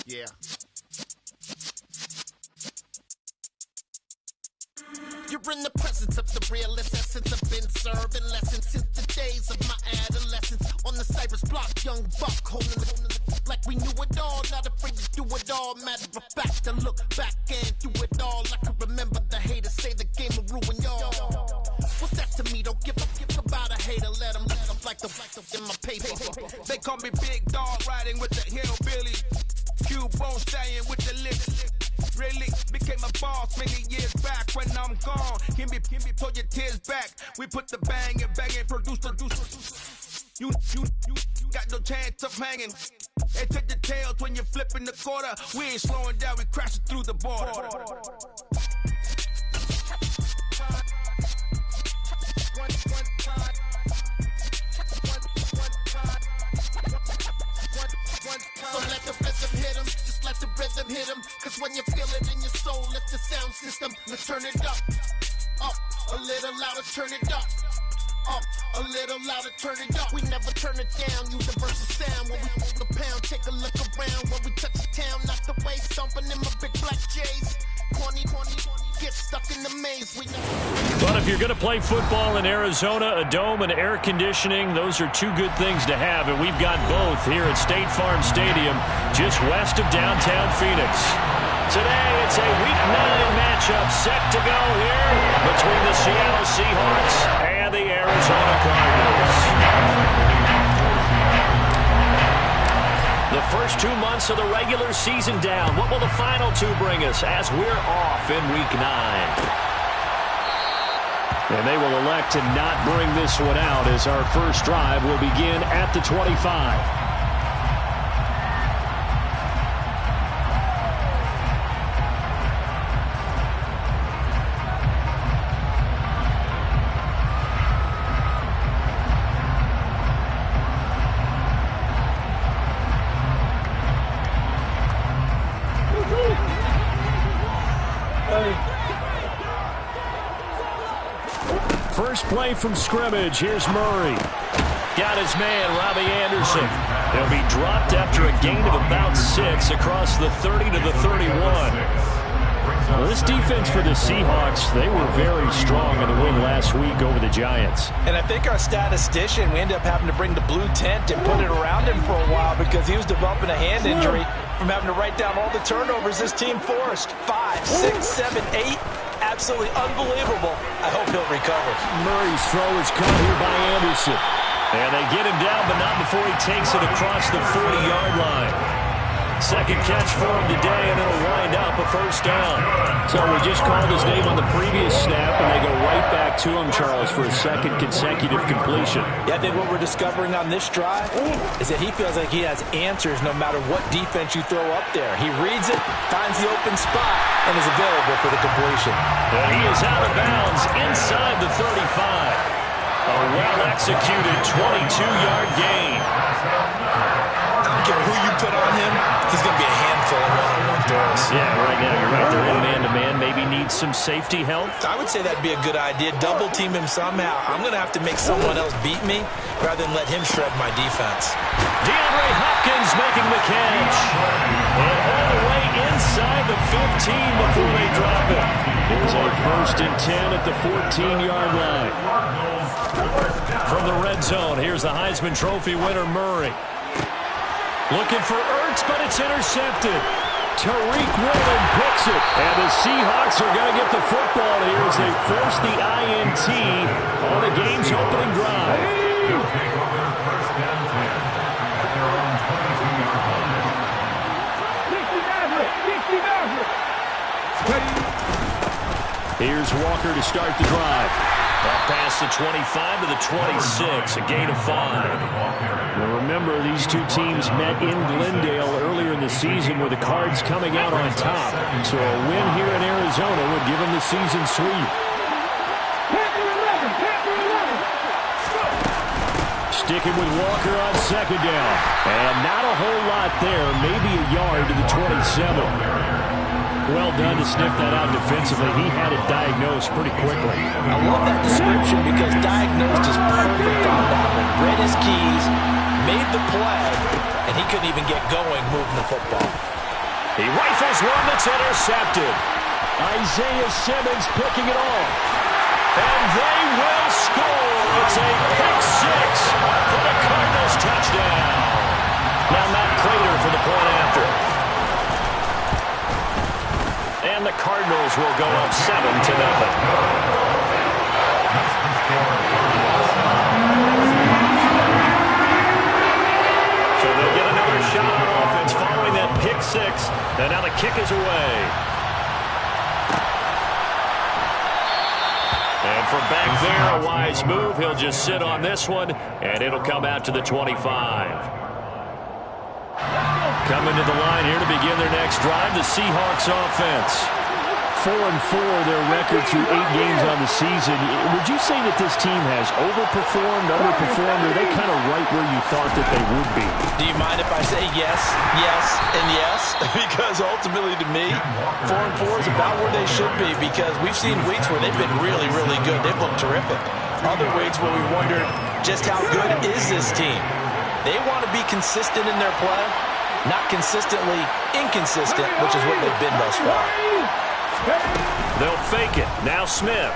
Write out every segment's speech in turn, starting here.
Yeah. You're in the presence of the realest essence. I've been serving lessons since the days of my adolescence. On the Cypress block, young buck holding the like we knew it all. Not afraid to do it all. Matter of fact, to look back and do it all. I can remember the haters say the game will ruin y'all. What's that to me? Don't give about a hater. Let them like the in my paper. They call me Big Dog, riding with the hillbilly. Cubone staying with the lips. Really became a boss many years back. When I'm gone, Kimby, pull your tears back. We put the bang and produce. You got no chance of hanging. They take the tails when you're flipping the quarter. We ain't slowing down, we crashing through the border. So let the rhythm hit him, just let the rhythm hit him. Cause when you feel it in your soul, let the sound system, let's turn it up, a little louder, turn it up, a little louder, turn it up. We never turn it down, universal sound. When we move the pound, take a look around. When we touch the town, knock the way, stomping in my big black J's. Corny, get stuck in the maze. We know. But if you're going to play football in Arizona, a dome and air conditioning, those are two good things to have, and we've got both here at State Farm Stadium, just west of downtown Phoenix. Today, it's a Week 9 matchup set to go here between the Seattle Seahawks and the Arizona Cardinals. The first 2 months of the regular season down. What will the final two bring us as we're off in Week 9? And they will elect to not bring this one out as our first drive will begin at the 25. First play from scrimmage. Here's Murray. Got his man, Robbie Anderson. He'll be dropped after a gain of about 6 across the 30 to the 31. Well, this defense for the Seahawks, they were very strong in the win last week over the Giants. And I think our statistician, we ended up having to bring the blue tent and put it around him for a while because he was developing a hand injury from having to write down all the turnovers this team forced. 5, 6, 7, 8. Absolutely unbelievable. I hope he'll recover. Murray's throw is caught here by Anderson. And they get him down, but not before he takes it across the 40-yard line. Second catch for him today, and it'll wind up a first down. So we just called his name on the previous snap, and they go right back to him, Charles, for a second consecutive completion. Yeah, I think what we're discovering on this drive is that he feels like he has answers no matter what defense you throw up there. He reads it, finds the open spot, and is available for the completion. And he is out of bounds inside the 35. A well-executed 22-yard gain. I don't care who you put on him, he's going to be a handful of one-on-one throws. Yeah, right now you're right. They're in man-to-man. Maybe needs some safety help. I would say that'd be a good idea. Double team him somehow. I'm going to have to make someone else beat me rather than let him shred my defense. DeAndre Hopkins making the catch. And all the way inside the 15 before they drop it. Here's a 1st and 10 at the 14-yard line. From the red zone, here's the Heisman Trophy winner, Murray. Looking for Ertz, but it's intercepted. Tariq Woolen picks it. And the Seahawks are going to get the football here as they force the INT on the game's opening drive. Here's Walker to start the drive. Up past the 25 to the 26, a gain of 5. Well, remember, these two teams met in Glendale earlier in the season with the Cards coming out on top. So a win here in Arizona would give them the season sweep. Sticking with Walker on second down. And not a whole lot there, maybe a yard to the 27. Well done to sniff that out defensively. He had it diagnosed pretty quickly. I love that description because diagnosed is perfect on that one. Read his keys, made the play, and he couldn't even get going moving the football. He rifles one that's intercepted. Isaiah Simmons picking it off. And they will score. It's a pick six for the Cardinals touchdown. Now Matt Prater for the point after. And the Cardinals will go up 7-0. So they'll get another shot on offense following that pick six. And now the kick is away. And from back there, a wise move. He'll just sit on this one, and it'll come out to the 25. Coming to the line here to begin their next drive, the Seahawks offense. 4-4 their record through 8 games on the season. Would you say that this team has overperformed, underperformed, or are they kind of right where you thought that they would be? Do you mind if I say yes, yes, and yes? Because ultimately to me, 4-4 is about where they should be, because we've seen weeks where they've been really, really good. They've looked terrific. Other weeks where we wondered just how good is this team. They want to be consistent in their play, not consistently inconsistent, which is what they've been thus far. They'll fake it. Now Smith.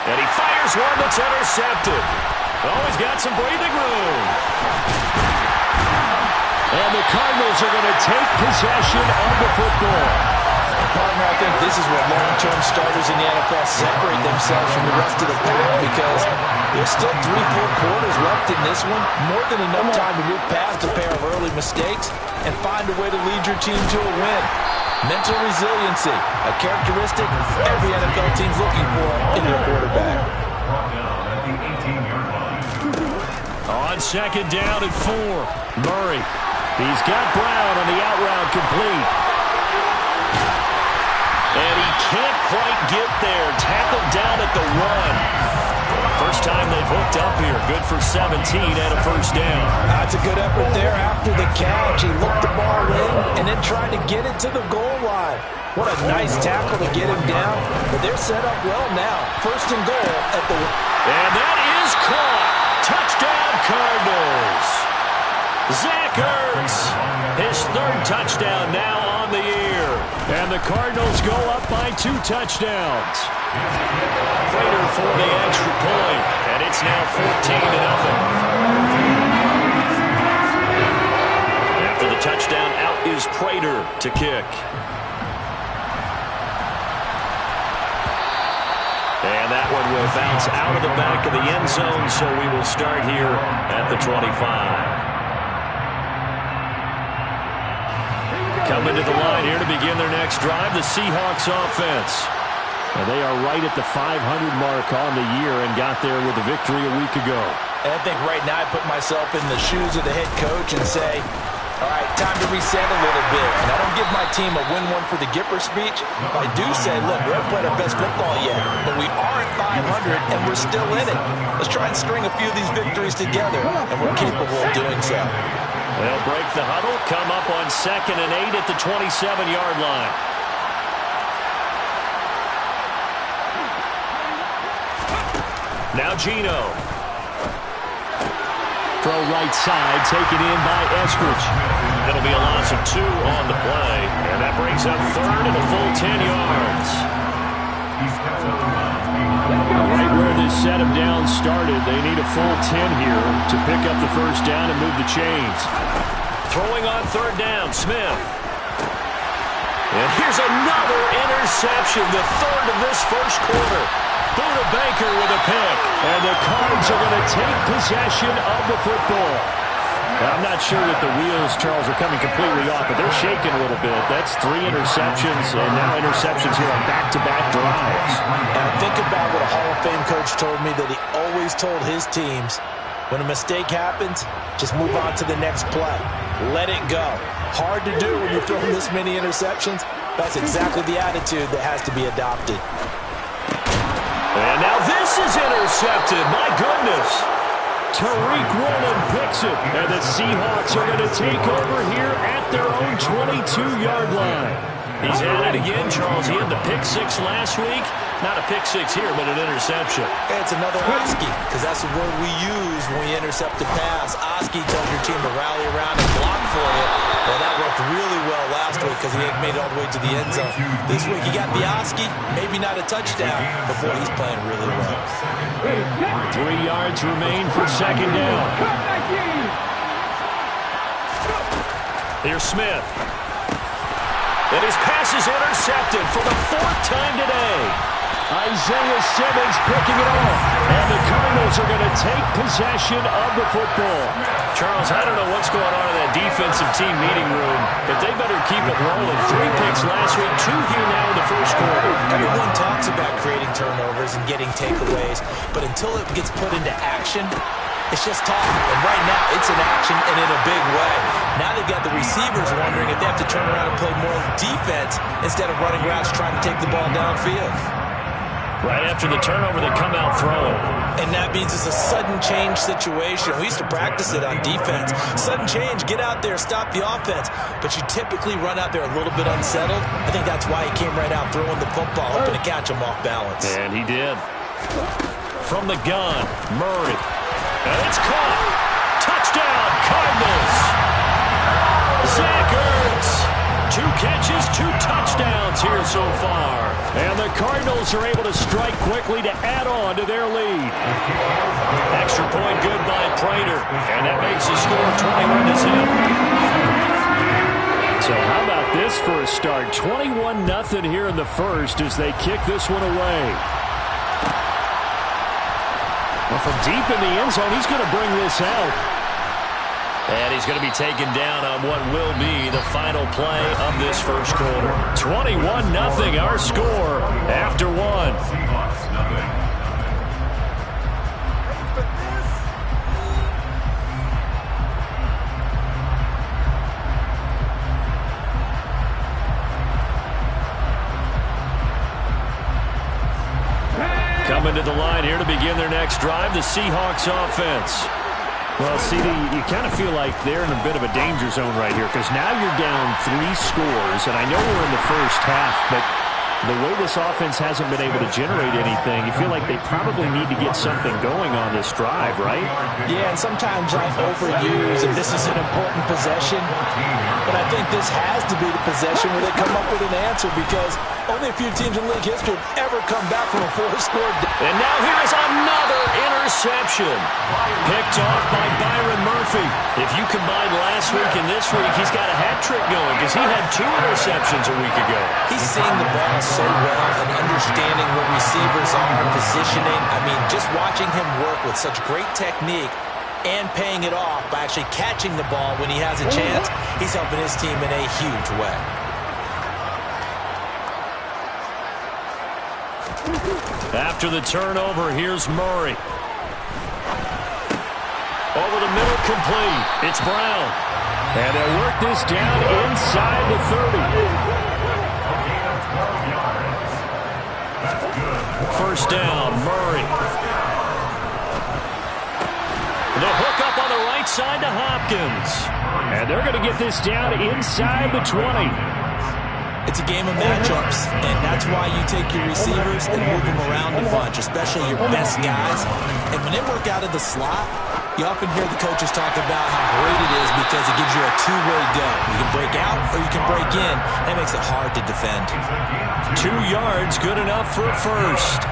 And he fires one that's intercepted. Oh, he's got some breathing room. And the Cardinals are going to take possession of the football. Partner, I think this is where long-term starters in the NFL separate themselves from the rest of the pack, because there's still 3-4 quarters left in this one. More than enough time to move past a pair of early mistakes and find a way to lead your team to a win. Mental resiliency, a characteristic every NFL team's looking for in their quarterback. On second down and 4, Murray. He's got Brown on the out route complete. And he can't quite get there. Tackled down at the 1. First time they've hooked up here. Good for 17 and a first down. That's a good effort there after the catch. He looked the ball in and then tried to get it to the goal line. What a nice tackle to get him down. But they're set up well now. First and goal at the... And that is caught. Touchdown Cardinals. Zach Ertz, his 3rd touchdown now on the year. And the Cardinals go up by 2 touchdowns. Prater for the extra point, and it's now 14-0. After the touchdown, out is Prater to kick. And that one will bounce out of the back of the end zone, so we will start here at the 25. Coming to the line here to begin their next drive, the Seahawks offense. And they are right at the 500 mark on the year and got there with a victory a week ago. And I think right now I put myself in the shoes of the head coach and say, all right, time to reset a little bit. And I don't give my team a win one for the Gipper speech. I do say, look, we haven't played our best football yet, but we are at 500 and we're still in it. Let's try and string a few of these victories together, and we're capable of doing so. They'll break the huddle, come up on 2nd and 8 at the 27-yard line. Now Gino. Throw right side, taken in by Eskridge. It'll be a loss of 2 on the play, and that brings up 3rd and a full 10 yards. Right where this set of downs started, they need a full 10 here to pick up the first down and move the chains. Throwing on 3rd down, Smith. And here's another interception, the 3rd of this first quarter. Buda Baker with a pick. And the Cards are going to take possession of the football. I'm not sure that the wheels, Charles, are coming completely off, but they're shaking a little bit. That's 3 interceptions, and now interceptions here on back-to-back drives. And think about what a Hall of Fame coach told me, that he always told his teams, when a mistake happens, just move on to the next play. Let it go. Hard to do when you're throwing this many interceptions. That's exactly the attitude that has to be adopted. And now this is intercepted. My goodness. Tariq Woolen picks it. And the Seahawks are going to take over here at their own 22-yard line. He's at it again, Charles. He had the pick 6 last week. Not a pick six here, but an interception. It's another Oski, because that's the word we use when we intercept a pass. Oski tells your team to rally around and block for you. Well, that worked really well last week because he made it all the way to the end zone. This week he got the Oski, maybe not a touchdown, but boy, he's playing really well. 3 yards remain for second down. Here's Smith. And his pass is intercepted for the 4th time today. Isaiah Simmons picking it off. And the Cardinals are going to take possession of the football. Charles, I don't know what's going on in that defensive team meeting room, but they better keep it rolling. 3 picks last week, 2 here now in the first quarter. Everyone talks about creating turnovers and getting takeaways, but until it gets put into action, it's just talk. And right now, it's in action and in a big way. Now they've got the receivers wondering if they have to turn around and play more defense instead of running routes trying to take the ball downfield. Right after the turnover, they come out throwing. And that means it's a sudden change situation. We used to practice it on defense. Sudden change, get out there, stop the offense. But you typically run out there a little bit unsettled. I think that's why he came right out throwing the football, hoping to catch him off balance. And he did. From the gun, Murray. And it's caught. Touchdown, Cardinals. Zach Ertz. 2 catches, 2 touchdowns here so far. And the Cardinals are able to strike quickly to add on to their lead. Extra point good by Prater. And that makes the score 21-0. So how about this for a start? 21-0 here in the first as they kick this one away. Well, from deep in the end zone, he's going to bring this out. And he's going to be taken down on what will be the final play of this first quarter. 21-0 our score after 1. Coming to the line here to begin their next drive, the Seahawks offense. Well, CD, you kind of feel like they're in a bit of a danger zone right here because now you're down 3 scores, and I know we're in the first half, but the way this offense hasn't been able to generate anything, you feel like they probably need to get something going on this drive, right? Yeah, and sometimes I overuse, and this is an important possession, but I think this has to be the possession where they come up with an answer because only a few teams in league history have ever come back from a 4-score. And now here is another interception. Picked off by Byron Murphy. If you combine last week and this week, he's got a hat trick going because he had 2 interceptions a week ago. He's seeing the ball so well and understanding where receivers are, positioning. I mean, just watching him work with such great technique and paying it off by actually catching the ball when he has a chance, he's helping his team in a huge way. After the turnover, here's Murray. Over the middle, complete. It's Brown. And they'll work this down inside the 30. First down, Murray. The hook up on the right side to Hopkins. And they're going to get this down inside the 20. It's a game of matchups, and that's why you take your receivers and move them around a bunch, especially your best guys. And when they work out of the slot, you often hear the coaches talk about how great it is because it gives you a 2-way go. You can break out or you can break in. That makes it hard to defend. 2 yards, good enough for a first.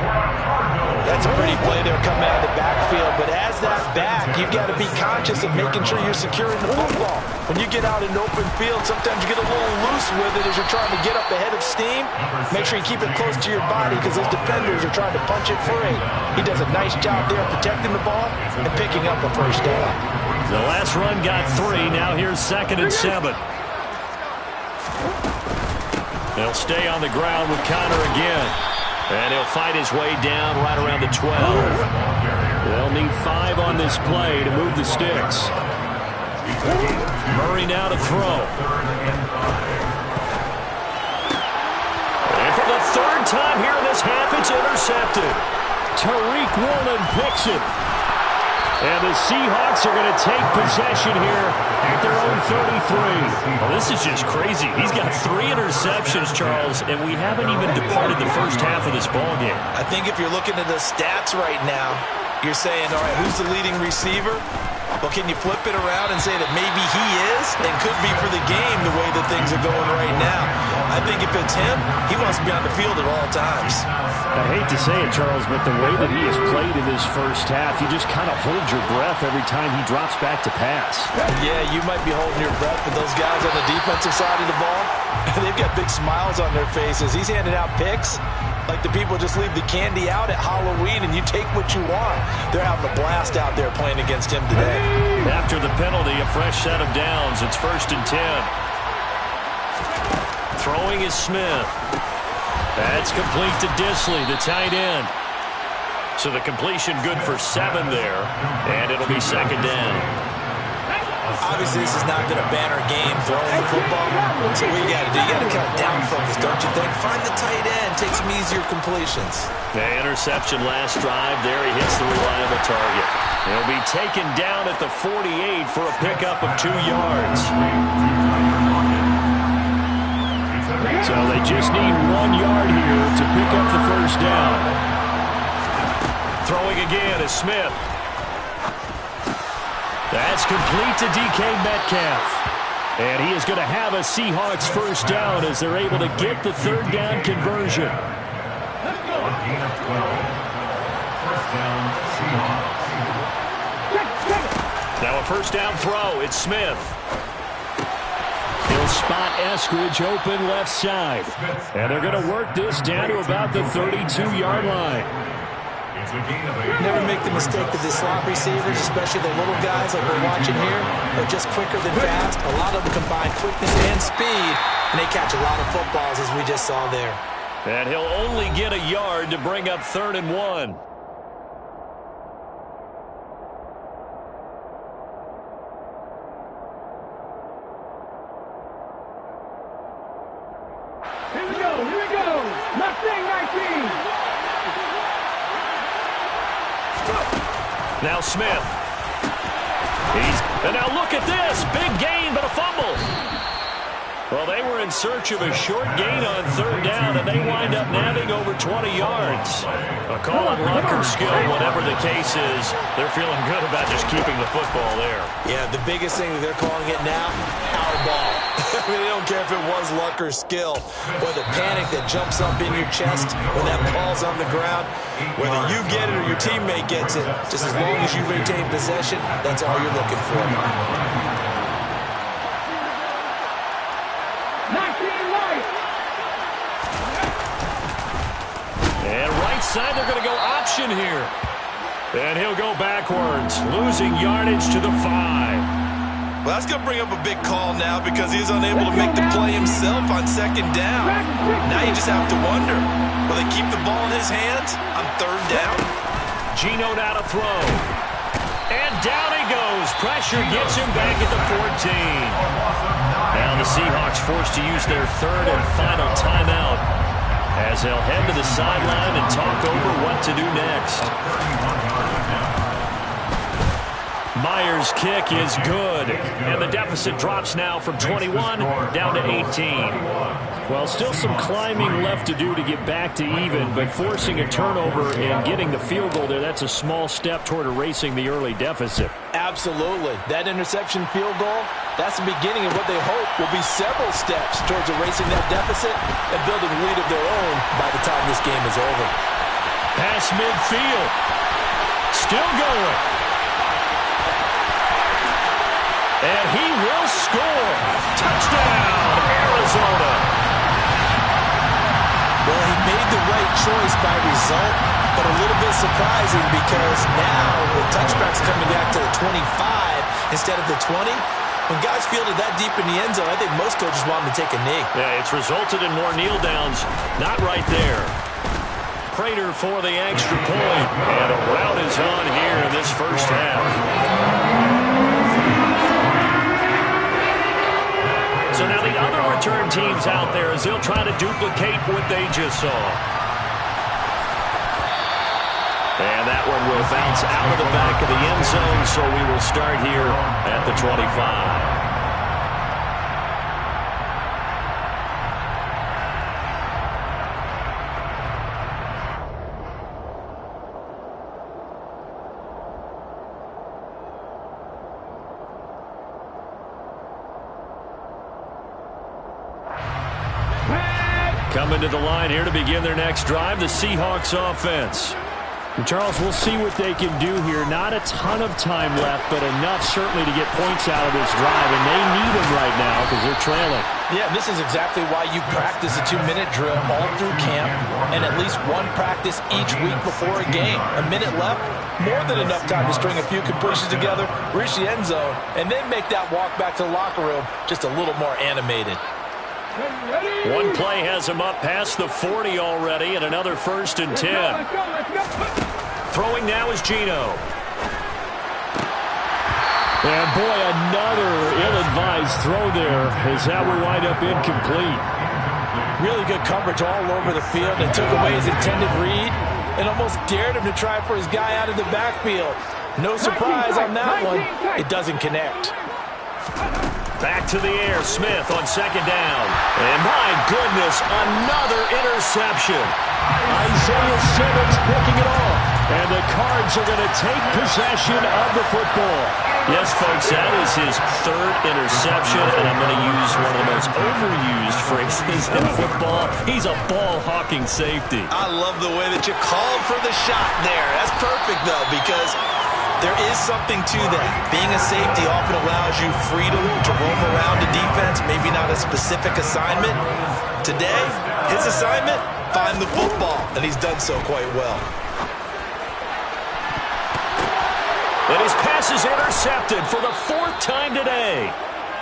That's a pretty play there coming out of the backfield, but as that back, you've got to be conscious of making sure you're securing the football. When you get out in open field, sometimes you get a little loose with it as you're trying to get up ahead of steam. Make sure you keep it close to your body because those defenders are trying to punch it free. He does a nice job there protecting the ball and picking up a first down. The last run got 3. Now here's 2nd and 7. He'll stay on the ground with Connor again. And he'll fight his way down right around the 12. They'll need 5 on this play to move the sticks. Murray now to throw. And for the 3rd time here in this half, it's intercepted. Tariq Woolen picks it. And the Seahawks are going to take possession here at their own 33. Well, this is just crazy. He's got 3 interceptions, Charles, and we haven't even departed the first half of this ballgame. I think if you're looking at the stats right now, you're saying, all right, who's the leading receiver? Well, can you flip it around and say that maybe he is and could be for the game the way that things are going right now? I think if it's him, he wants to be on the field at all times. I hate to say it, Charles, but the way that he has played in this first half, you just kind of hold your breath every time he drops back to pass. Yeah, you might be holding your breath, but those guys on the defensive side of the ball, they've got big smiles on their faces. He's handing out picks like the people just leave the candy out at Halloween and you take what you want. They're having a blast out there playing against him today. After the penalty, a fresh set of downs. It's 1st and 10. Throwing is Smith. That's complete to Disley, the tight end. So the completion good for 7 there, and it'll be 2nd down. Obviously, this is not been a banner game throwing the football. So what you got to do, you got to kind of down focus, don't you think? Find the tight end, take some easier completions. The interception last drive. There he hits the reliable target. He'll be taken down at the 48 for a pickup of 2 yards. So they just need 1 yard here to pick up the first down. Throwing again is Smith. That's complete to DK Metcalf. And he is going to have a Seahawks first down as they're able to get the 3rd down conversion. Now a first down throw. It's Smith. He'll spot Eskridge open left side. And they're going to work this down to about the 32-yard line. Never make the mistake that the slot receivers, especially the little guys like we're watching here, are just quicker than fast. A lot of them combine quickness and speed, and they catch a lot of footballs, as we just saw there. And he'll only get a yard to bring up 3rd and 1. Here we go. Mustang 19. Now Smith. And now look at this. Big gain, but a fumble. Well, they were in search of a short gain on 3rd down, and they wind up nabbing over 20 yards. A call on luck or skill, whatever the case is, they're feeling good about just keeping the football there. Yeah, the biggest thing that they're calling it now, our ball. I mean, they don't care if it was luck or skill, or the panic that jumps up in your chest when that ball's on the ground. Whether you get it or your teammate gets it, just as long as you retain possession, that's all you're looking for. And right side, they're going to go option here. And he'll go backwards, losing yardage to the 5. Well, that's going to bring up a big call now because he's unable to make the play himself on 2nd down. Now you just have to wonder, will they keep the ball in his hands on 3rd down? Geno now to throw. And down he goes. Pressure gets him back at the 14. Now the Seahawks forced to use their 3rd and final timeout as they'll head to the sideline and talk over what to do next. Myers' kick is good, and the deficit drops now from 21 down to 18. Well, still some climbing left to do to get back to even, but forcing a turnover and getting the field goal there, that's a small step toward erasing the early deficit. Absolutely. That interception field goal, that's the beginning of what they hope will be several steps towards erasing that deficit and building a lead of their own by the time this game is over. Pass midfield. Still going. And he will score. Touchdown, Arizona. Well, he made the right choice by result, but a little bit surprising because now the touchback's coming back to the 25 instead of the 20. When guys fielded that deep in the end zone, I think most coaches want them to take a knee. Yeah, it's resulted in more kneel downs. Not right there. Prater for the extra point. And a rout is on here in this first half. So now the other return teams out there as they'll try to duplicate what they just saw. And that one will bounce out of the back of the end zone, so we will start here at the 25. Coming to the line here to begin their next drive, the Seahawks offense. And Charles, we'll see what they can do here. Not a ton of time left, but enough certainly to get points out of this drive, and they need them right now because they're trailing. Yeah, this is exactly why you practice a 2-minute drill all through camp and at least one practice each week before a game. A minute left, more than enough time to string a few completions together, reach the end zone, and then make that walk back to the locker room just a little more animated. One play has him up past the 40 already, and another 1st and 10. Throwing now is Geno. And boy, another ill-advised throw there as that will wind up incomplete. Really good coverage all over the field. It took away his intended read and almost dared him to try for his guy out of the backfield. No surprise on that one. It doesn't connect. Back to the air, Smith on 2nd down. And my goodness, another interception. Isaiah Simmons picking it off. And the Cards are going to take possession of the football. Yes, folks, that is his 3rd interception, and I'm going to use one of the most overused phrases in football. He's a ball-hawking safety. I love the way that you called for the shot there. That's perfect, though, because there is something to that. Being a safety often allows you freedom to roam around the defense, maybe not a specific assignment. Today, his assignment, find the football, and he's done so quite well. And his pass is intercepted for the 4th time today.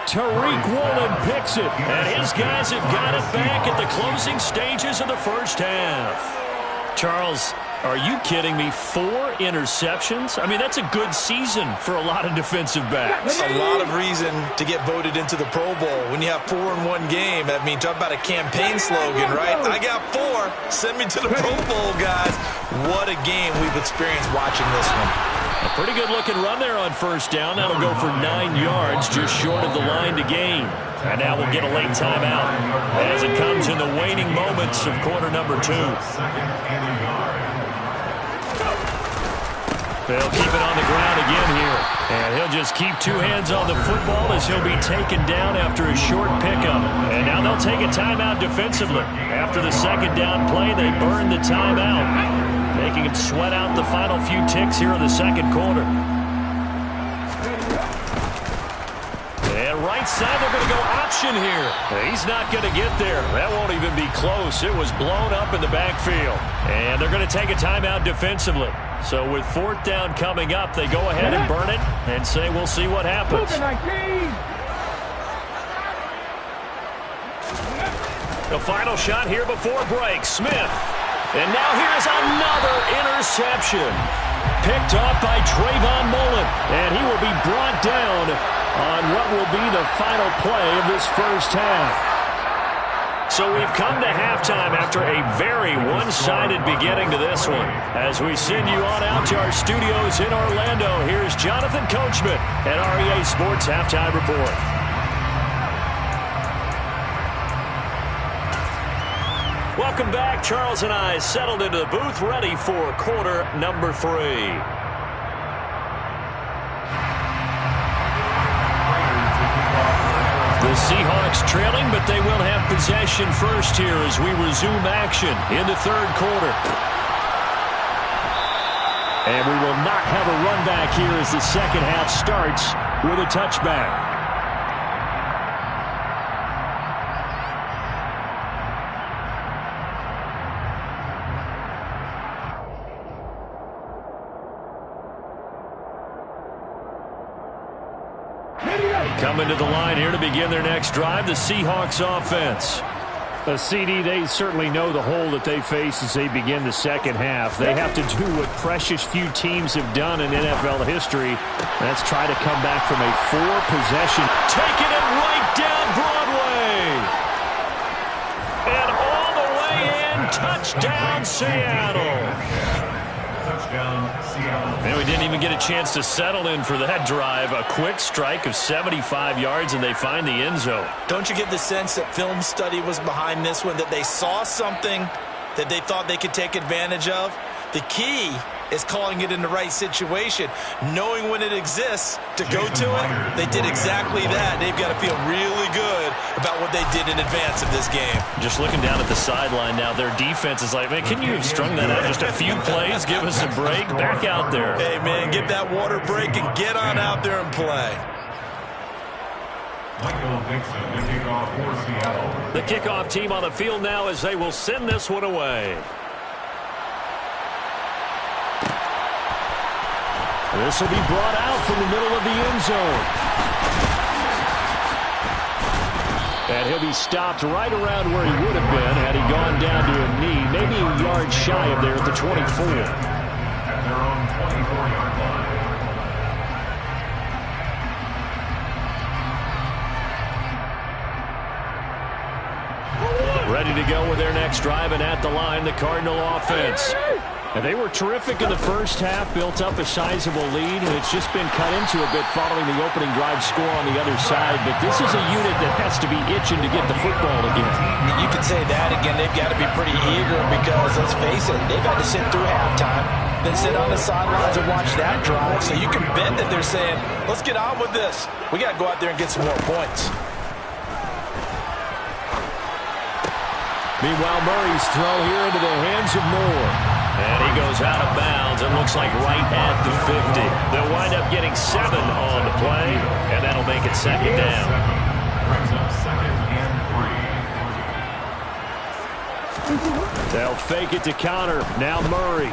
Tariq Woolen picks it. And his guys have got it back at the closing stages of the 1st half. Charles, are you kidding me? 4 interceptions? I mean, that's a good season for a lot of defensive backs. A lot of reason to get voted into the Pro Bowl. When you have 4 in one game, I mean, talk about a campaign slogan, right? I got 4. Send me to the Pro Bowl, guys. What a game we've experienced watching this one. A pretty good-looking run there on 1st down. That'll go for 9 yards, just short of the line to gain. And now we'll get a late timeout as it comes in the waning moments of quarter number 2. They'll keep it on the ground again here. And he'll just keep 2 hands on the football as he'll be taken down after a short pickup. And now they'll take a timeout defensively. After the 2nd down play, they burn the timeout, making him sweat out the final few ticks here in the 2nd quarter. And right side, they're going to go option here. He's not going to get there. That won't even be close. It was blown up in the backfield. And they're going to take a timeout defensively. So with 4th down coming up, they go ahead and burn it and say we'll see what happens. The final shot here before break. Smith. And now here's another interception. Picked off by Trayvon Mullen. And he will be brought down on what will be the final play of this 1st half. So we've come to halftime after a very one-sided beginning to this one. As we send you on out to our studios in Orlando, here's Jonathan Coachman at REA Sports Halftime Report. Welcome back. Charles and I settled into the booth, ready for quarter number 3. The Seahawks trailing, but they will have possession first here as we resume action in the 3rd quarter. And we will not have a run back here as the 2nd half starts with a touchback. Coming to the line here to begin their next drive, the Seahawks offense. CD, they certainly know the hole that they face as they begin the 2nd half. They have to do what precious few teams have done in NFL history. That's try to come back from a 4-possession. Taking it right down Broadway. And all the way in, touchdown Seattle. And we didn't even get a chance to settle in for that drive. A quick strike of 75 yards, and they find the end zone. Don't you get the sense that film study was behind this one, that they saw something that they thought they could take advantage of? The key is calling it in the right situation, knowing when it exists to go to it. They did exactly that. They've got to feel really good about what they did in advance of this game. Just looking down at the sideline now, their defense is like, man, can you have strung that out just a few plays? Give us a break. Back out there. Hey, man, get that water break and get on out there and play. The kickoff team on the field now as they will send this one away. This will be brought out from the middle of the end zone. And he'll be stopped right around where he would have been had he gone down to a knee, maybe a yard shy of there at the 24. At their own 24-yard line. Ready to go with their next drive, and at the line, the Cardinal offense. And they were terrific in the first half, built up a sizable lead, and it's just been cut into a bit following the opening drive score on the other side. But this is a unit that has to be itching to get the football again. You could say that again. They've got to be pretty eager because, let's face it, they've had to sit through halftime, then sit on the sidelines and watch that drive. So you can bet that they're saying, let's get on with this. We got to go out there and get some more points. Meanwhile, Murray's throw here into the hands of Moore. And he goes out of bounds and looks like right at the 50. They'll wind up getting 7 on the play, and that'll make it second down. Brings up second and 3. They'll fake it to counter. Now Murray.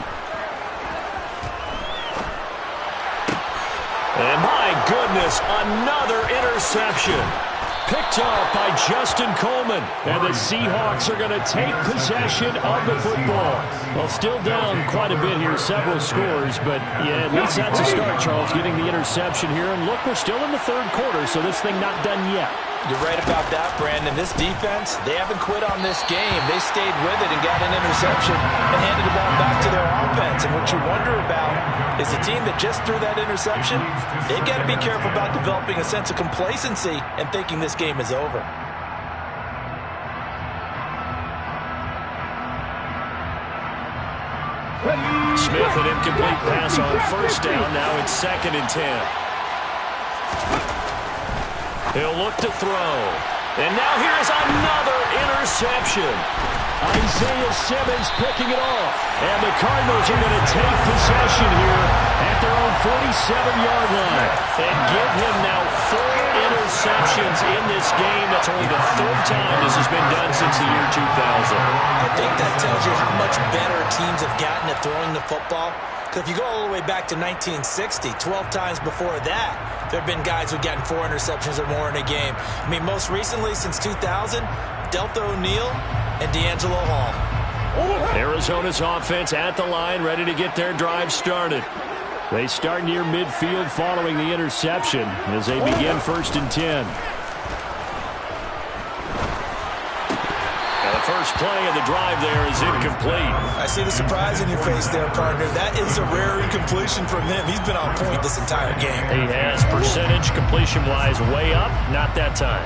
And my goodness, another interception. Picked off by Justin Coleman. And the Seahawks are going to take possession of the football. Well, still down quite a bit here, several scores. But, yeah, at least that's a start, Charles, getting the interception here. And look, we're still in the third quarter, so this thing not done yet. You're right about that, Brandon. This defense, they haven't quit on this game. They stayed with it and got an interception and handed the ball back to their offense. And what you wonder about is the team that just threw that interception, they've got to be careful about developing a sense of complacency and thinking this game is over. Smith, an incomplete pass on first down. Now it's 2nd and 10. He'll look to throw. And now here's another interception. Isaiah Simmons picking it off. And the Cardinals are going to take possession here at their own 47-yard line. And give him now 4 interceptions in this game. That's only the 3rd time this has been done since the year 2000. I think that tells you how much better teams have gotten at throwing the football. Because if you go all the way back to 1960, 12 times before that, there have been guys who've gotten 4 interceptions or more in a game. I mean, most recently, since 2000, Delta O'Neal and D'Angelo Hall. Arizona's offense at the line, ready to get their drive started. They start near midfield following the interception as they begin 1st and 10. And the first play of the drive there is incomplete. I see the surprise in your face there, partner. That is a rare incompletion from him. He's been on point this entire game. He has percentage completion-wise way up, not that time.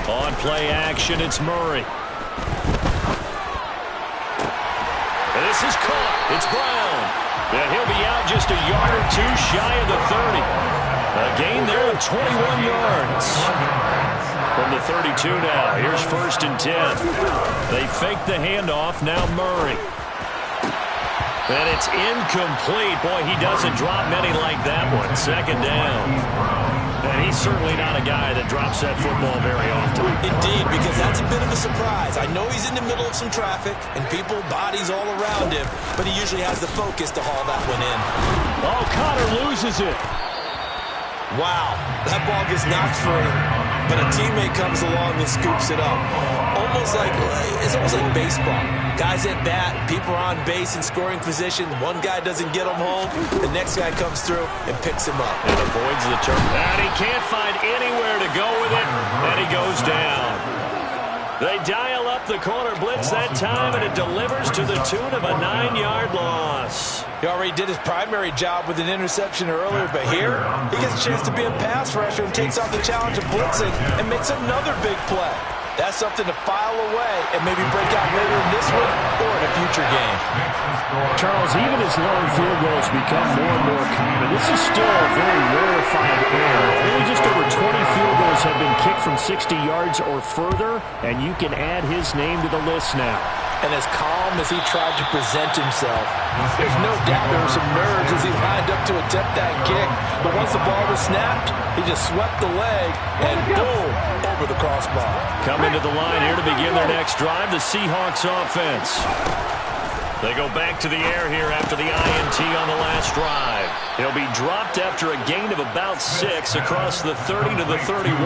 On play action, it's Murray. And this is caught. It's Brown. And he'll be out just a yard or 2 shy of the 30. A gain there of 21 yards. From the 32 now. Here's 1st and 10. They fake the handoff. Now Murray. And it's incomplete. Boy, he doesn't drop many like that one. 2nd down. And he's certainly not a guy that drops that football very often. Indeed, because that's a bit of a surprise. I know he's in the middle of some traffic and people, bodies all around him, but he usually has the focus to haul that one in. Oh, Connor loses it. Wow, that ball gets knocked free, but a teammate comes along and scoops it up. It's almost like baseball. Guys at bat, people are on base in scoring position. One guy doesn't get him home. The next guy comes through and picks him up. And avoids the turn. And he can't find anywhere to go with it. And he goes down. They dial up the corner blitz that time, and it delivers to the tune of a 9-yard loss. He already did his primary job with an interception earlier, but here he gets a chance to be a pass rusher and takes on the challenge of blitzing and makes another big play. That's something to file away and maybe break out later in this one or in a future game. Charles, even as long field goals become more and more common, this is still a very rarefied error. Only just over 20 field goals have been kicked from 60 yards or further, and you can add his name to the list now. And as calm as he tried to present himself, there's no doubt there were some nerves as he lined up to attempt that kick. But once the ball was snapped, he just swept the leg and boom, over the crossbar. Coming to the line here to begin their next drive, the Seahawks offense. They go back to the air here after the INT on the last drive. He'll be dropped after a gain of about 6 across the 30 to the 31.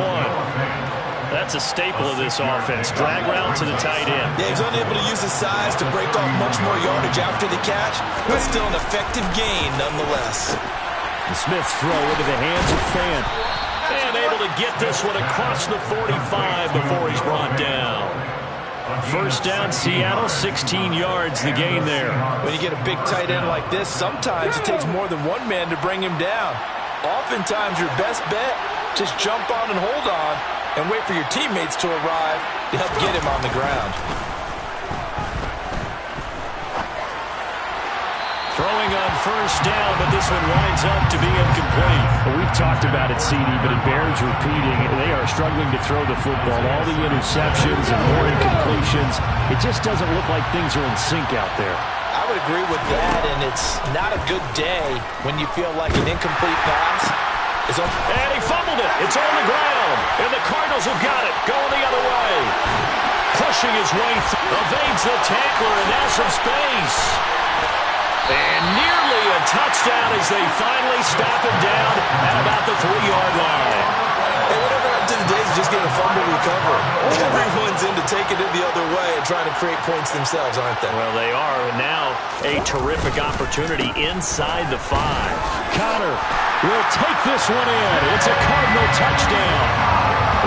That's a staple of this offense. Drag route to the tight end. Yeah, he's unable to use his size to break off much more yardage after the catch, but still an effective gain nonetheless. The Smith's throw into the hands of Fant. And able to get this one across the 45 before he's brought down. First down, Seattle, 16 yards the gain there. When you get a big tight end like this, sometimes it takes more than one man to bring him down. Oftentimes, your best bet, just jump on and hold on and wait for your teammates to arrive to help get him on the ground. Throwing on first down, but this one winds up to be incomplete. Well, we've talked about it, CD, but it bears repeating. They are struggling to throw the football. All the interceptions and more incompletions. It just doesn't look like things are in sync out there. I would agree with that, and it's not a good day when you feel like an incomplete pass is on. And he fumbled it. It's on the ground. And the Cardinals have got it. Going the other way. Pushing his way through. Evades the tackler, and now some space. And nearly a touchdown as they finally stop him down at about the 3-yard line. Hey, whatever happened to the days of just getting a fumble recovery? Everyone's into taking it the other way and trying to create points themselves, aren't they? Well, they are. And now a terrific opportunity inside the 5. Connor will take this one in. It's a Cardinal touchdown.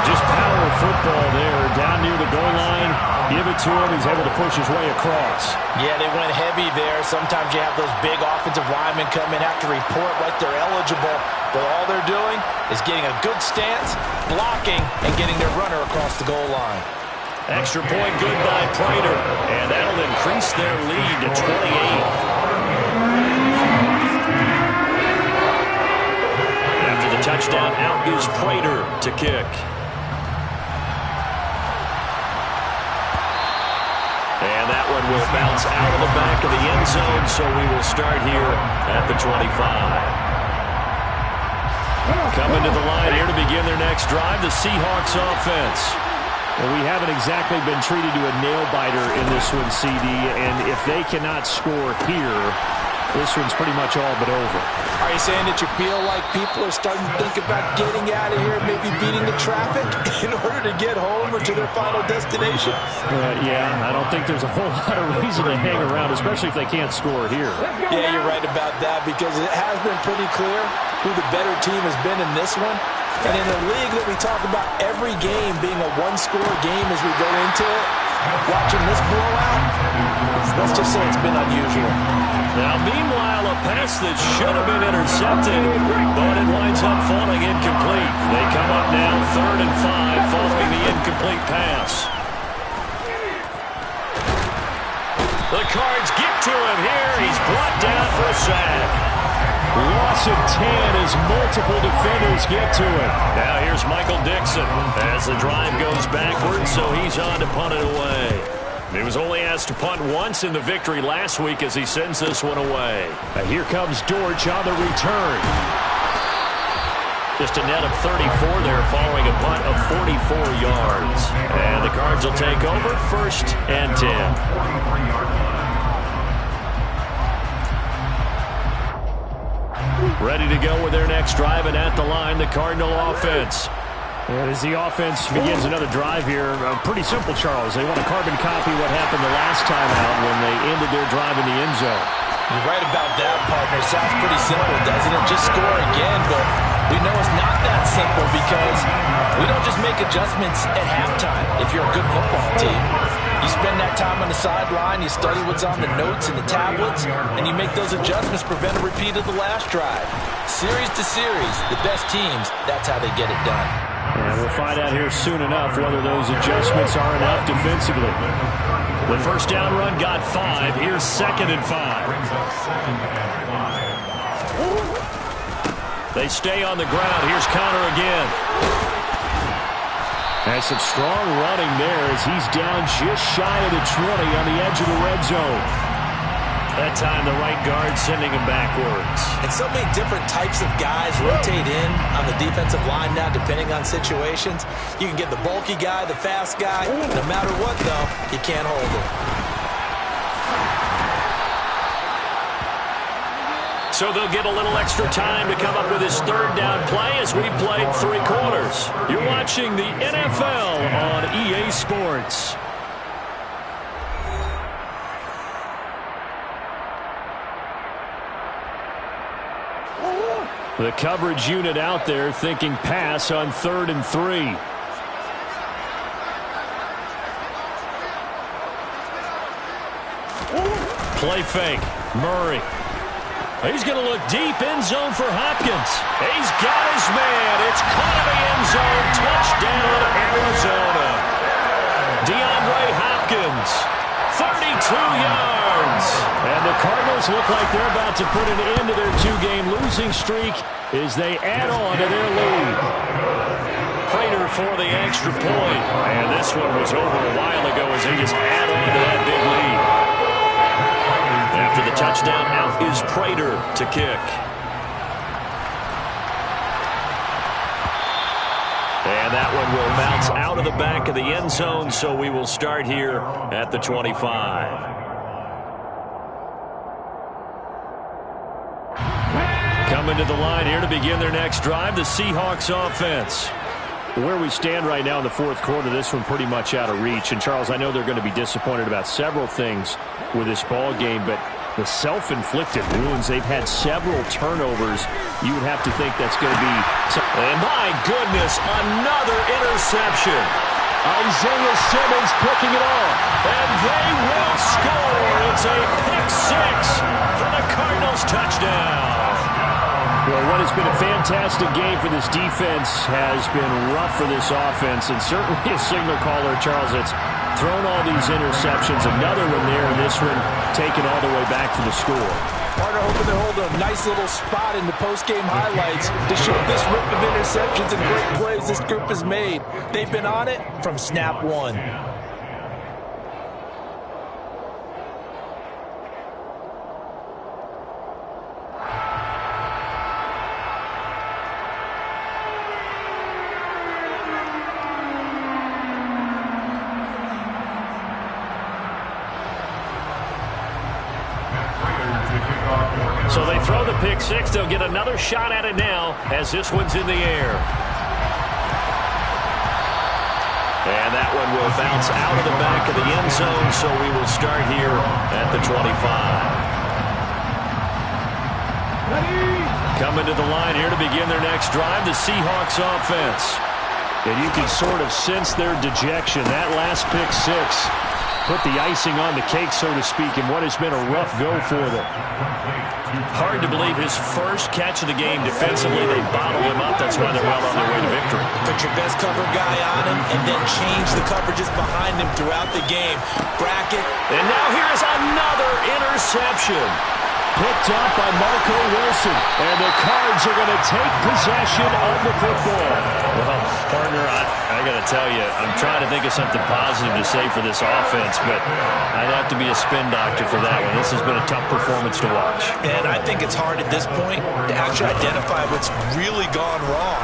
Just power football there. Down near the goal line. Give it to him. He's able to push his way across. Yeah, they went heavy there. Sometimes you have those big offensive linemen come in, have to report like they're eligible. But all they're doing is getting a good stance, blocking, and getting their runner across the goal line. Extra point good by Prater. And that'll increase their lead to 28. After the touchdown, out is Prater to kick. And that one will bounce out of the back of the end zone, so we will start here at the 25. Coming to the line here to begin their next drive, the Seahawks offense. Well, we haven't exactly been treated to a nail-biter in this one, CD, and if they cannot score here, this one's pretty much all but over. Are you saying that you feel like people are starting to think about getting out of here, maybe beating the traffic in order to get home or to their final destination? Yeah, I don't think there's a whole lot of reason to hang around, especially if they can't score here. Yeah, you're right about that, because it has been pretty clear who the better team has been in this one. And in a league that we talk about every game being a one-score game as we go into it, watching this blowout, let's just say it's been unusual. Now, meanwhile, a pass that should have been intercepted, but it winds up falling incomplete. They come up now 3rd and 5 following the incomplete pass. The Cards get to him here. He's brought down for a sack. Loss of 10 as multiple defenders get to it. Now here's Michael Dixon as the drive goes backwards, so he's on to punt it away. He was only asked to punt once in the victory last week as he sends this one away. Now here comes Dortch on the return. Just a net of 34 there following a punt of 44 yards. And the Cards will take over 1st and 10. Ready to go with their next drive, and at the line, the Cardinal offense. And as the offense begins another drive here, pretty simple, Charles. They want to carbon copy what happened the last time out when they ended their drive in the end zone. You're right about that, partner. Sounds pretty simple, doesn't it? Just score again, but we know it's not that simple because we don't just make adjustments at halftime if you're a good football team. You You spend that time on the sideline, you study what's on the notes and the tablets, and you make those adjustments to prevent a repeat of the last drive. Series to series, the best teams, that's how they get it done. And we'll find out here soon enough whether those adjustments are enough defensively. The first down run got 5. Here's 2nd and 5. They stay on the ground. Here's Connor again. And some strong running there as he's down just shy of the 20 on the edge of the red zone. That time the right guard sending him backwards. And so many different types of guys rotate in on the defensive line now depending on situations. You can get the bulky guy, the fast guy. No matter what, though, you can't hold him. So they'll get a little extra time to come up with his 3rd down play as we've played 3 quarters. You're watching the NFL on EA Sports. The coverage unit out there thinking pass on 3rd and 3. Play fake. Murray. He's going to look deep, end zone for Hopkins. He's got his man. It's caught in the end zone. Touchdown, Arizona. DeAndre Hopkins, 32 yards. And the Cardinals look like they're about to put an end to their 2-game losing streak as they add on to their lead. Prater for the extra point. And this one was over a while ago as they just add on to that big lead. After the touchdown, out is Prater to kick. And that one will bounce out of the back of the end zone, so we will start here at the 25. Coming to the line here to begin their next drive, the Seahawks offense. Where we stand right now in the 4th quarter, this one pretty much out of reach. And, Charles, I know they're going to be disappointed about several things with this ball game, but the self-inflicted wounds, they've had several turnovers. You would have to think that's going to be... And, my goodness, another interception. Isaiah Simmons picking it off, and they will score. It's a pick-6 for the Cardinals touchdown. Well, what has been a fantastic game for this defense has been rough for this offense, and certainly a signal caller, Charles, that's thrown all these interceptions. Another one there, and this one taken all the way back to the score. Partner hoping to hold a nice little spot in the post-game highlights to show this rip of interceptions and great plays this group has made. They've been on it from snap 1. So they throw the pick-6. They'll get another shot at it now as this one's in the air. And that one will bounce out of the back of the end zone, so we will start here at the 25. Coming to the line here to begin their next drive, the Seahawks offense. And you can sort of sense their dejection. That last pick-6 put the icing on the cake, so to speak, in what has been a rough go for them. Hard to believe his first catch of the game defensively. They bottled him up. That's why they're well on their way to victory. Put your best cover guy on him and then change the coverages behind him throughout the game. Bracket. And now here's another interception. Picked up by Marco Wilson. And the Cards are going to take possession of the football. Well, partner, I got to tell you, I'm trying to think of something positive to say for this offense, but I'd have to be a spin doctor for that one. This has been a tough performance to watch. And I think it's hard at this point to actually identify what's really gone wrong.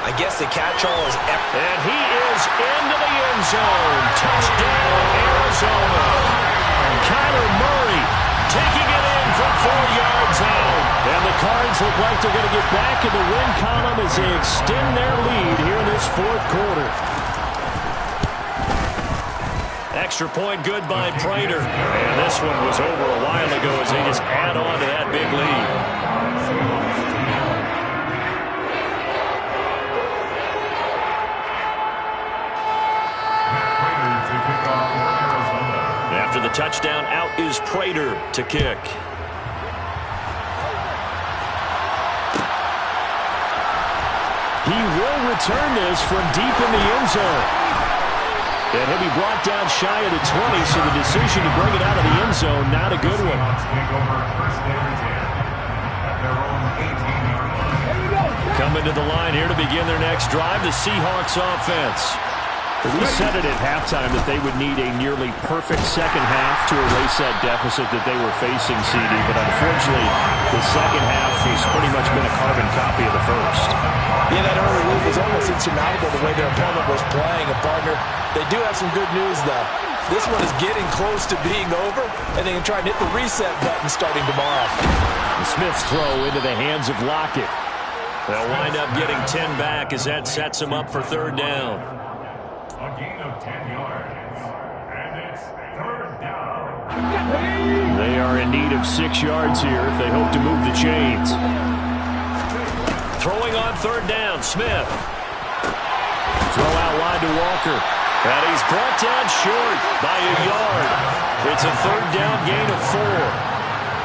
I guess the catch-all is... And he is into the end zone. Touchdown, Arizona. Kyler Murray taking it in from 4 yards out. And the Cards look like they're going to get back in the win column as they extend their lead here in this 4th quarter. Extra point good by Prater. And this one was over a while ago as they just add on to that big lead. Prater to kick. He will return this from deep in the end zone. And he'll be brought down shy of the 20, so the decision to bring it out of the end zone, not a good one. Coming to the line here to begin their next drive, the Seahawks offense. We said it at halftime that they would need a nearly perfect second half to erase that deficit that they were facing, CD. But unfortunately, the second half has pretty much been a carbon copy of the first. Yeah, that early lead was almost insurmountable the way their opponent was playing. And, partner, they do have some good news, though. This one is getting close to being over, and they can try and hit the reset button starting tomorrow. The Smith's throw into the hands of Lockett. They'll wind up getting 10 back as that sets them up for third down. A gain of 10 yards, and it's third down. They are in need of 6 yards here if they hope to move the chains. Throwing on third down, Smith. Throw out wide to Walker. And he's brought down short by a yard. It's a third down gain of 4.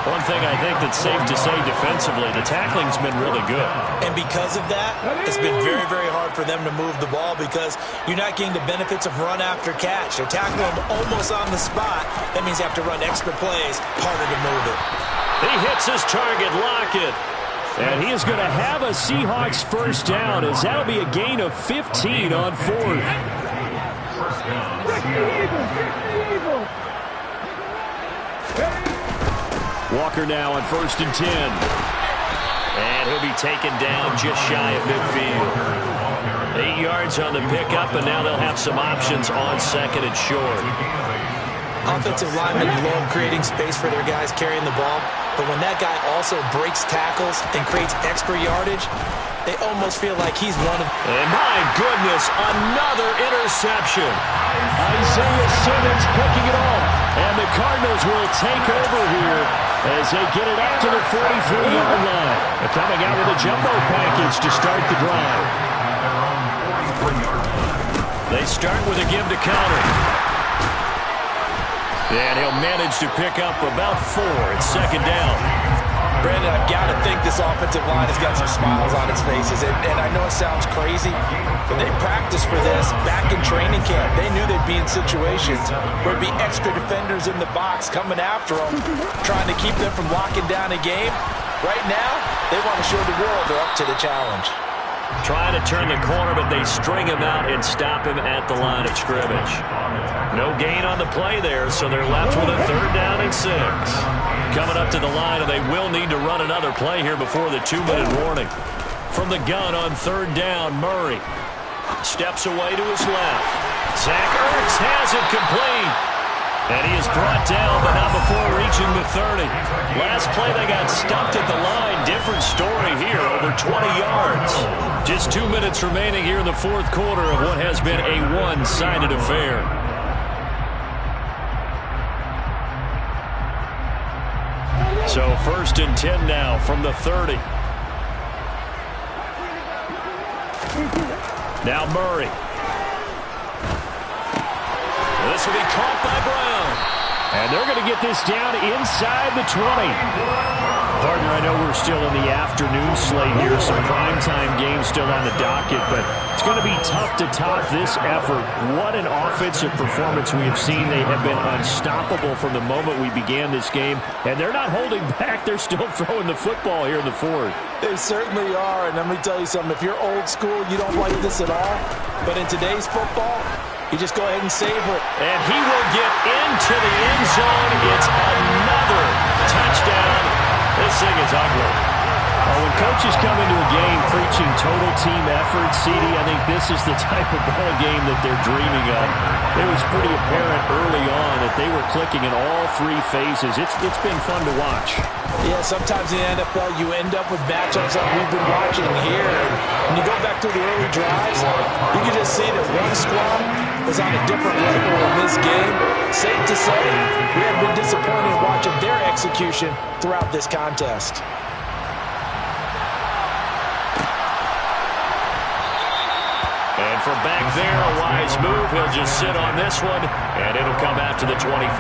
One thing I think that's safe to say defensively, the tackling's been really good. And because of that, it's been very, very hard for them to move the ball because you're not getting the benefits of run after catch. They're tackling them almost on the spot. That means you have to run extra plays, harder to move it. He hits his target, Lockett. And he is going to have a Seahawks first down as that'll be a gain of 15 on fourth. First down, Walker now on 1st and 10. And he'll be taken down just shy of midfield. 8 yards on the pickup, and now they'll have some options on second and short. Offensive linemen love creating space for their guys carrying the ball, but when that guy also breaks tackles and creates extra yardage, they almost feel like he's one of... And my goodness, another interception. Isaiah Simmons picking it off. And the Cardinals will take over here as they get it up to the 43-yard line. They're coming out with a jumbo package to start the drive. They start with a give to counter. And he'll manage to pick up about 4 at second down. Brandon, I've got to think this offensive line has got some smiles on its faces. And I know it sounds crazy, but they practiced for this back in training camp. They knew they'd be in situations where there'd be extra defenders in the box coming after them, trying to keep them from locking down a game. Right now, they want to show the world they're up to the challenge. Trying to turn the corner, but they string him out and stop him at the line of scrimmage. No gain on the play there, so they're left with a third down and 6. Coming up to the line, and they will need to run another play here before the 2-minute warning. From the gun on third down, Murray steps away to his left. Zach Ertz has it complete. And he is brought down, but not before reaching the 30. Last play, they got stumped at the line. Different story here, over 20 yards. Just 2 minutes remaining here in the fourth quarter of what has been a one-sided affair. So 1st and 10 now from the 30. Now Murray. This will be caught by Brown. And they're going to get this down inside the 20. Partner, I know we're still in the afternoon slate here, some primetime games still on the docket, but it's going to be tough to top this effort. What an offensive performance we have seen. They have been unstoppable from the moment we began this game, and they're not holding back. They're still throwing the football here in the fourth. They certainly are, and let me tell you something. If you're old school, you don't like this at all, but in today's football, you just go ahead and savor it. And he will get into the end zone. It's another touchdown. This thing is ugly. When coaches come into a game preaching total team effort, CD, I think this is the type of ball game that they're dreaming of. It was pretty apparent early on that they were clicking in all 3 phases. It's been fun to watch. Yeah, sometimes in the NFL you end up with matchups like we've been watching here. And when you go back to the early drives, you can just see that one squad was on a different level in this game. Safe to say, we have been disappointed watching their execution throughout this contest. And from back there, a wise move. He'll just sit on this one, and it'll come out to the 25.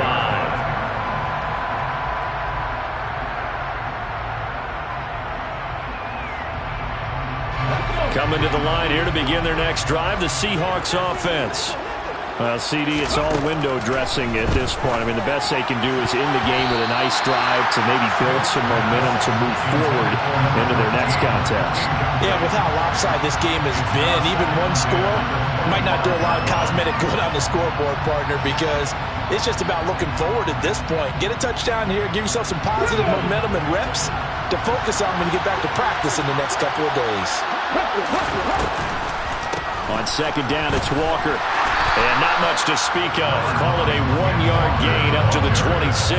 Coming to the line here to begin their next drive, the Seahawks offense. Well, CD, it's all window dressing at this point. I mean, the best they can do is end the game with a nice drive to maybe build some momentum to move forward into their next contest. Yeah, with how lopsided this game has been, even one score might not do a lot of cosmetic good on the scoreboard, partner, because it's just about looking forward at this point. Get a touchdown here, give yourself some positive momentum and reps to focus on when you get back to practice in the next couple of days. On second down, it's Walker. And not much to speak of. Call it a 1-yard gain up to the 26.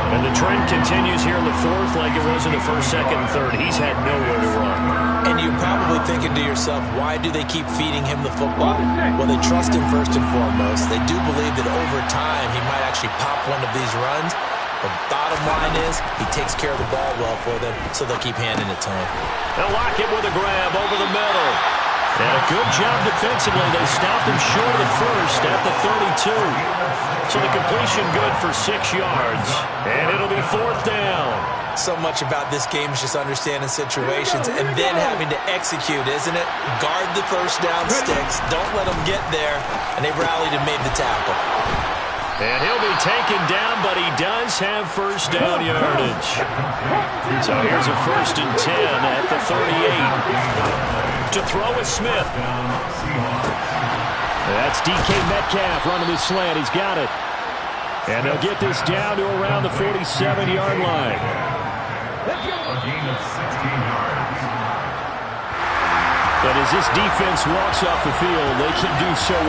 And the trend continues here in the fourth like it was in the first, second, and third. He's had nowhere to run. And you're probably thinking to yourself, why do they keep feeding him the football? Well, they trust him first and foremost. They do believe that over time he might actually pop one of these runs. The bottom line is he takes care of the ball well for them, so they'll keep handing it to him. They'll lock it with a grab over the middle. And a good job defensively. They stopped him short of the first at the 32. So the completion good for 6 yards. And it'll be fourth down. So much about this game is just understanding situations and then having to execute, isn't it? Guard the first down sticks. Don't let them get there. And they rallied and made the tackle. And he'll be taken down, but he does have first down yardage. So here's a 1st and 10 at the 38. To throw is Smith. That's DK Metcalf running the slant. He's got it. And they'll get this down to around the 47-yard line. A gain of 16 yards. But as this defense walks off the field, they can do so with